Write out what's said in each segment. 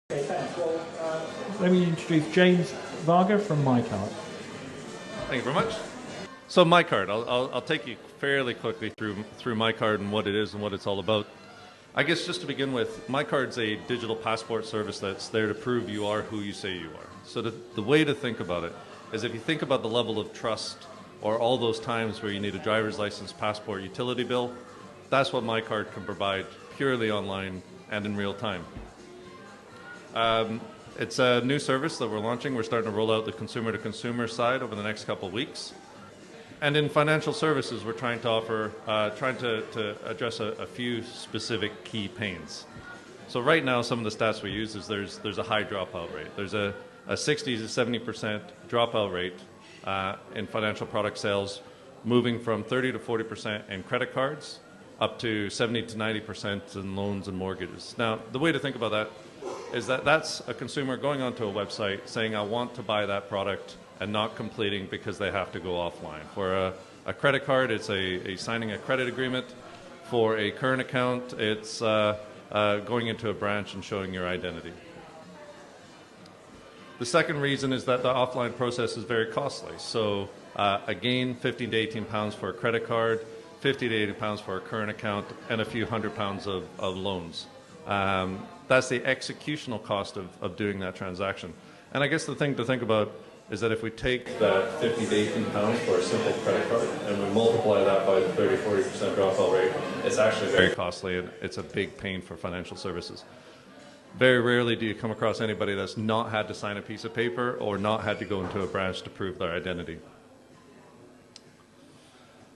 Okay, thanks. Well, Let me introduce James Varga from miiCard. Thank you very much. So miiCard, I'll take you fairly quickly through miiCard and what it is and what it's all about. I guess just to begin with, miiCard's a digital passport service that's there to prove you are who you say you are. So the way to think about it is if you think about the level of trust or all those times where you need a driver's license, passport, utility bill, that's what miiCard can provide purely online and in real time. It's a new service that we're launching. We're starting to roll out the consumer-to-consumer side over the next couple of weeks. And in financial services, we're trying to offer, to address a few specific key pains. So right now, some of the stats we use is there's a high dropout rate. There's a 60 to 70% dropout rate in financial product sales, moving from 30 to 40% in credit cards, up to 70 to 90% in loans and mortgages. Now, the way to think about that is that that's a consumer going onto a website saying, I want to buy that product, and not completing because they have to go offline. For a credit card, it's signing a credit agreement. For a current account, it's going into a branch and showing your identity. The second reason is that the offline process is very costly. So again, 15 to 18 pounds for a credit card, 50 to 80 pounds for a current account, and a few £100 of loans. That's the executional cost of doing that transaction. And I guess the thing to think about is that if we take that 50 to 18 pounds for a simple credit card and we multiply that by the 30-40% dropout rate, it's actually very costly, and it's a big pain for financial services. Very rarely do you come across anybody that's not had to sign a piece of paper or not had to go into a branch to prove their identity.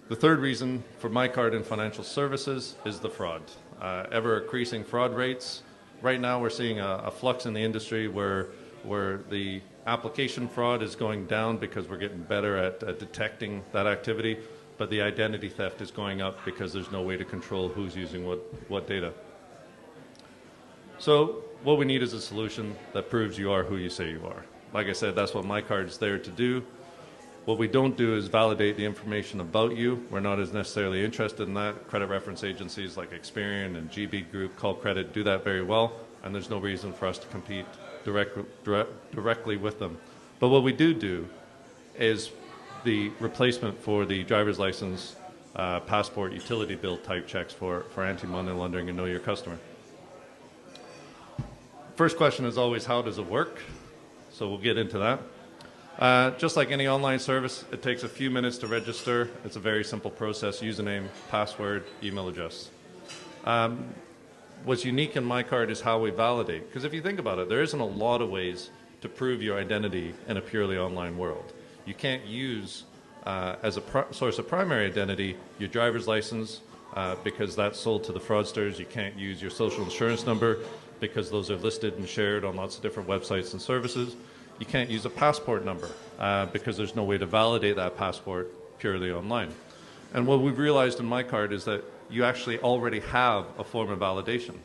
The third reason for miiCard in financial services is the fraud. Ever increasing fraud rates. Right now we're seeing a flux in the industry where the application fraud is going down because we're getting better at detecting that activity, but the identity theft is going up because there's no way to control who's using what data. So what we need is a solution that proves you are who you say you are. Like I said, that's what miiCard is there to do. What we don't do is validate the information about you. We're not as necessarily interested in that. Credit reference agencies like Experian and GB Group, Call Credit do that very well, and there's no reason for us to compete directly with them. But what we do is the replacement for the driver's license, passport, utility bill type checks for anti-money laundering and know your customer. First question is always, how does it work? So we'll get into that. Just like any online service, it takes a few minutes to register. It's a very simple process: username, password, email address. What's unique in miiCard is how we validate. Because if you think about it, there isn't a lot of ways to prove your identity in a purely online world. You can't use, as a source of primary identity, your driver's license, because that's sold to the fraudsters. You can't use your social insurance number because those are listed and shared on lots of different websites and services. You can't use a passport number because there's no way to validate that passport purely online. And what we've realized in miiCard is that you actually already have a form of validation.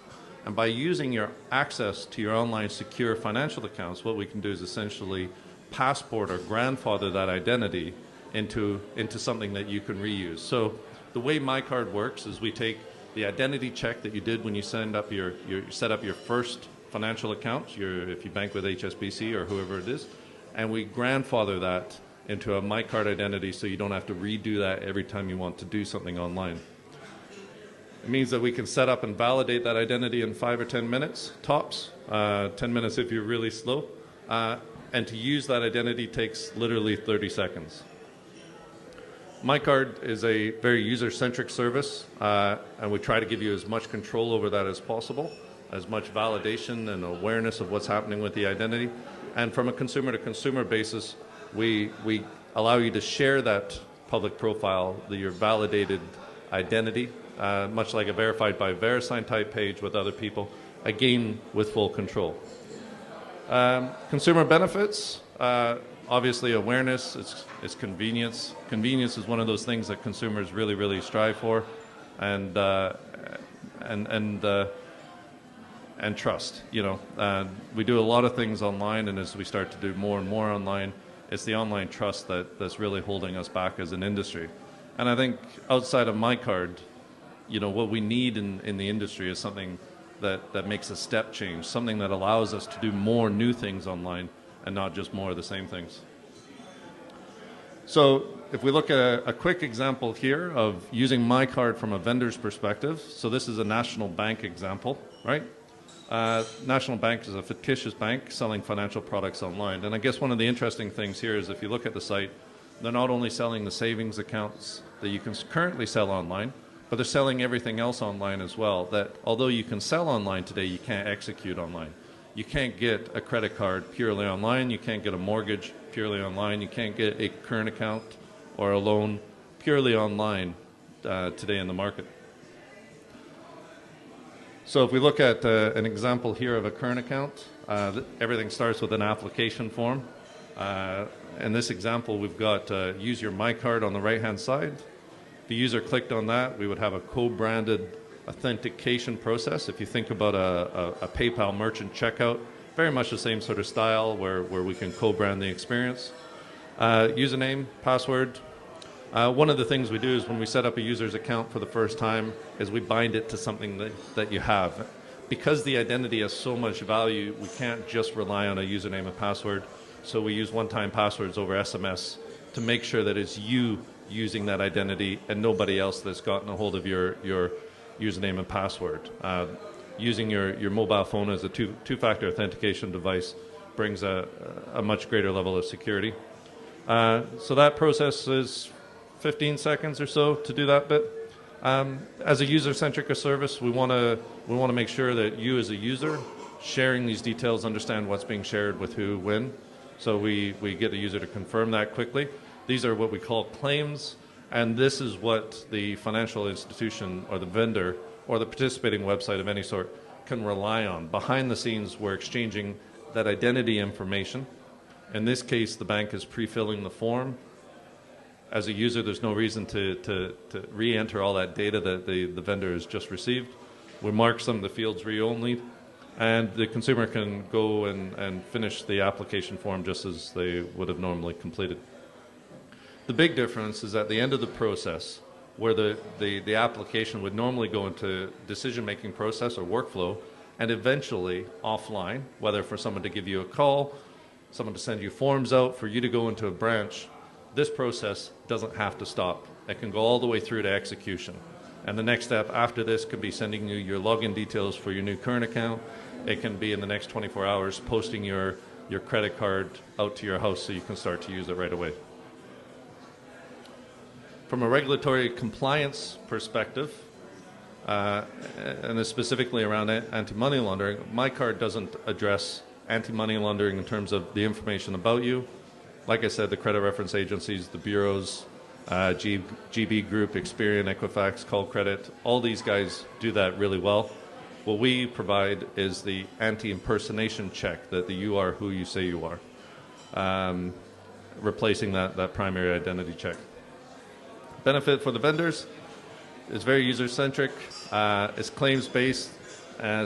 And by using your access to your online secure financial accounts, what we can do is essentially passport or grandfather that identity into something that you can reuse. So the way miiCard works is we take the identity check that you did when you set up your first financial account, if you bank with HSBC or whoever it is, and we grandfather that into a miiCard identity so you don't have to redo that every time you want to do something online. It means that we can set up and validate that identity in 5 or 10 minutes, tops, 10 minutes if you're really slow, and to use that identity takes literally 30 seconds. miiCard is a very user-centric service, and we try to give you as much control over that as possible, as much validation and awareness of what's happening with the identity. And from a consumer-to-consumer basis, we allow you to share that public profile, your validated identity, much like a verified by VeriSign type page with other people, again with full control. Consumer benefits, obviously awareness, it's convenience. Convenience is one of those things that consumers really strive for, and trust. We do a lot of things online, and as we start to do more and more online, it's the online trust that's really holding us back as an industry. And I think outside of miiCard, what we need in the industry is something that makes a step change, something that allows us to do more new things online and not just more of the same things. So if we look at a quick example here of using miiCard from a vendor's perspective, so this is a national bank example, right? National Bank is a fictitious bank selling financial products online. And I guess one of the interesting things here is if you look at the site, they're not only selling the savings accounts that you can currently sell online, but they're selling everything else online as well, that although you can sell online today, you can't execute online. You can't get a credit card purely online. You can't get a mortgage purely online. You can't get a current account or a loan purely online today in the market. So if we look at an example here of a current account, everything starts with an application form. In this example, we've got use your miiCard on the right-hand side. If the user clicked on that, we would have a co-branded authentication process. If you think about a PayPal merchant checkout, very much the same sort of style where we can co-brand the experience. Username, password. One of the things we do is when we set up a user's account for the first time is we bind it to something that you have. Because the identity has so much value, we can't just rely on a username and password. So we use one-time passwords over SMS to make sure that it's you using that identity and nobody else that's gotten a hold of your username and password. Using your mobile phone as a two-factor authentication device brings a much greater level of security. So that process is 15 seconds or so to do that bit. As a user-centric service, we want to make sure that you as a user sharing these details understand what's being shared with who, when. So we get the user to confirm that quickly. These are what we call claims, and this is what the financial institution or the vendor or the participating website of any sort can rely on. Behind the scenes, we're exchanging that identity information. In this case, the bank is pre-filling the form. As a user, there's no reason to re-enter all that data that the vendor has just received. We mark some of the fields read-only, and the consumer can go and finish the application form just as they would have normally completed. The big difference is at the end of the process, where the application would normally go into decision-making process or workflow, and eventually offline, whether for someone to give you a call, someone to send you forms out, for you to go into a branch, this process doesn't have to stop. It can go all the way through to execution. And the next step after this could be sending you your login details for your new current account. It can be in the next 24 hours posting your credit card out to your house so you can start to use it right away. From a regulatory compliance perspective, and specifically around anti-money laundering, miiCard doesn't address anti-money laundering in terms of the information about you. Like I said, the credit reference agencies, the bureaus, GB Group, Experian, Equifax, Call Credit, all these guys do that really well. What we provide is the anti-impersonation check that you are who you say you are, replacing that primary identity check. Benefit for the vendors is very user-centric. It's claims-based,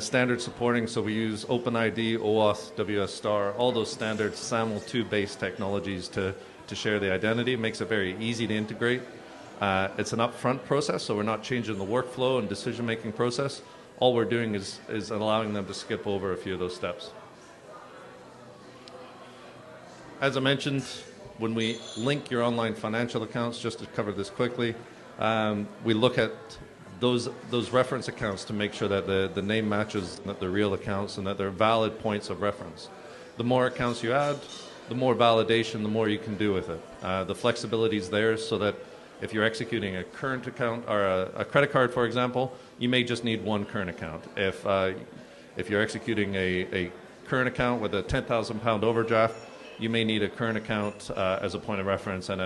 standard supporting, so we use OpenID, OAuth, WS-Star, all those standard SAML2-based technologies to share the identity. It makes it very easy to integrate. It's an upfront process, so we're not changing the workflow and decision-making process. All we're doing is allowing them to skip over a few of those steps. As I mentioned, when we link your online financial accounts, just to cover this quickly, we look at those reference accounts to make sure that the name matches, that they're real accounts, and that they're valid points of reference. The more accounts you add, the more validation, the more you can do with it. The flexibility is there so that if you're executing a current account or a credit card, for example, you may just need one current account. If you're executing a current account with a £10,000 overdraft, you may need a current account as a point of reference and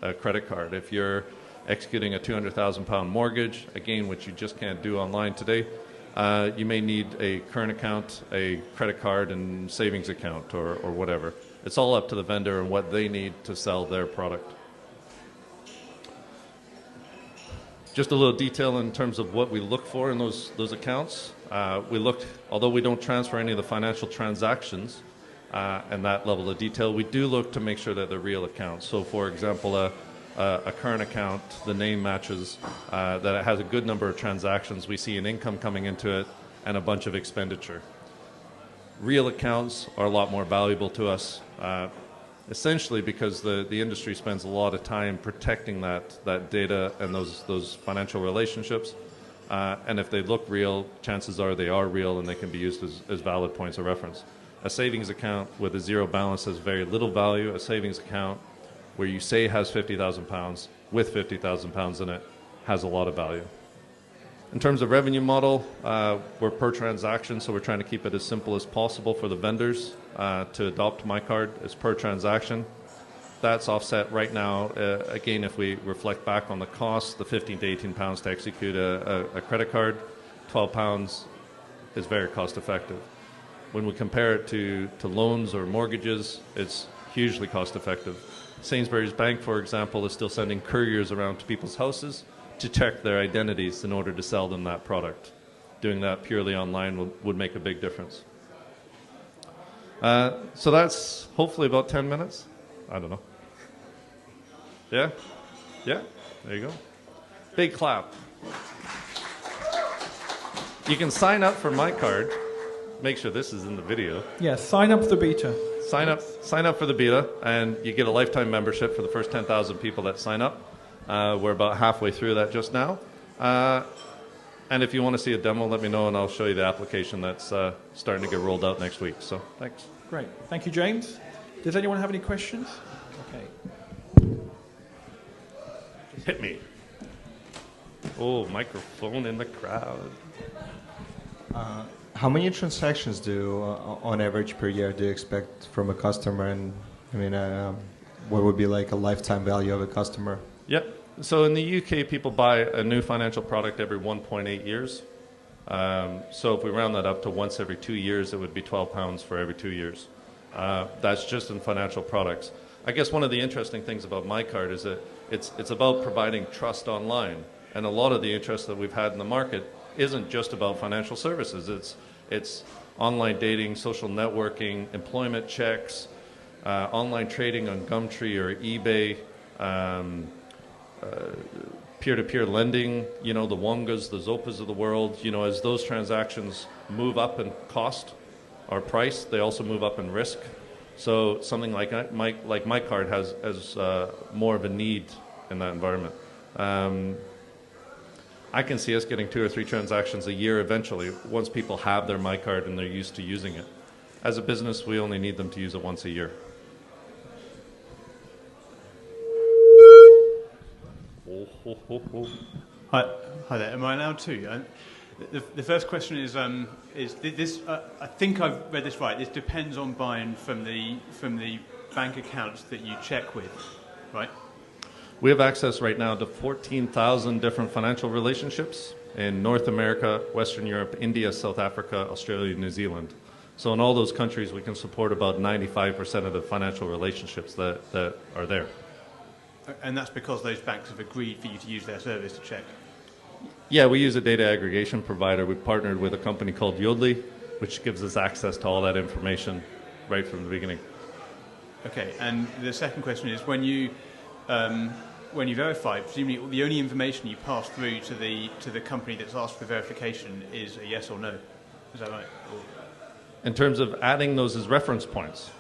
a credit card. If you're executing a £200,000 mortgage, again, which you just can't do online today, you may need a current account, a credit card, and savings account or whatever. It's all up to the vendor and what they need to sell their product. Just a little detail in terms of what we look for in those accounts. Although we don't transfer any of the financial transactions and that level of detail, we do look to make sure that they're real accounts. So, for example, a current account, the name matches, that it has a good number of transactions. We see an income coming into it, and a bunch of expenditure. Real accounts are a lot more valuable to us, essentially because the industry spends a lot of time protecting that data and those financial relationships. And if they look real, chances are they are real and they can be used as valid points of reference. A savings account with a zero balance has very little value. A savings account where you say has £50,000 with £50,000 in it has a lot of value. In terms of revenue model, we're per transaction, so we're trying to keep it as simple as possible for the vendors to adopt miiCard as per transaction. That's offset right now, again, if we reflect back on the cost, the £15 to £18 to execute a credit card, £12 is very cost effective. When we compare it to loans or mortgages, it's hugely cost effective. Sainsbury's Bank, for example, is still sending couriers around to people's houses to check their identities in order to sell them that product. Doing that purely online would make a big difference. So that's hopefully about 10 minutes. I don't know. Yeah? Yeah? There you go. Big clap. You can sign up for miiCard. Make sure this is in the video. Yes, sign up for the beta. Sign up for the beta, and you get a lifetime membership for the first 10,000 people that sign up. We're about halfway through that just now. And if you want to see a demo, let me know, and I'll show you the application that's starting to get rolled out next week. So thanks. Great. Thank you, James. Does anyone have any questions? Okay. Hit me. Oh, microphone in the crowd. How many transactions on average per year do you expect from a customer? And I mean, what would be like a lifetime value of a customer? Yep. So in the UK, people buy a new financial product every 1.8 years. So if we round that up to once every 2 years, it would be £12 for every 2 years. That's just in financial products. I guess one of the interesting things about miiCard is that it's about providing trust online. And a lot of the interest that we've had in the market isn't just about financial services. It's online dating, social networking, employment checks, online trading on Gumtree or eBay, peer-to-peer lending, the Wongas, the Zopas of the world. As those transactions move up in cost or price, they also move up in risk. So something like miiCard has more of a need in that environment. I can see us getting 2 or 3 transactions a year eventually, once people have their miiCard and they're used to using it. As a business, we only need them to use it once a year. Hi there. Am I allowed to? The first question is this? I think I've read this right. This depends on buying from the bank accounts that you check with, right? We have access right now to 14,000 different financial relationships in North America, Western Europe, India, South Africa, Australia, New Zealand. So in all those countries, we can support about 95% of the financial relationships that are there. And that's because those banks have agreed for you to use their service to check? Yeah, we use a data aggregation provider. We've partnered with a company called Yodlee, which gives us access to all that information right from the beginning. Okay, and the second question is, when you verify, presumably the only information you pass through to the company that's asked for verification is a yes or no. Is that right? In terms of adding those as reference points?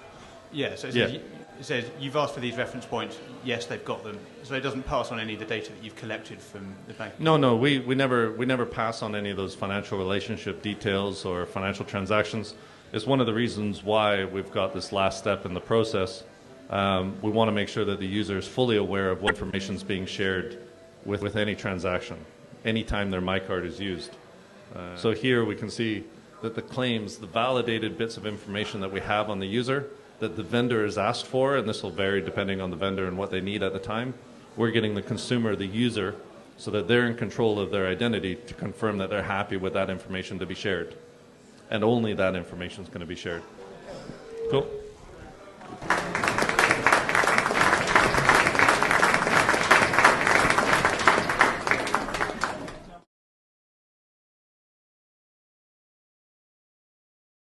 Yeah, so it says you've asked for these reference points, yes, they've got them. So it doesn't pass on any of the data that you've collected from the bank? No, we never pass on any of those financial relationship details or financial transactions. It's one of the reasons why we've got this last step in the process. We want to make sure that the user is fully aware of what information is being shared with any transaction, anytime their miiCard is used. So here we can see that the claims, the validated bits of information that we have on the user, that the vendor has asked for, and this will vary depending on the vendor and what they need at the time, we're getting the consumer, the user, so that they're in control of their identity to confirm that they're happy with that information to be shared. And only that information is going to be shared. Cool.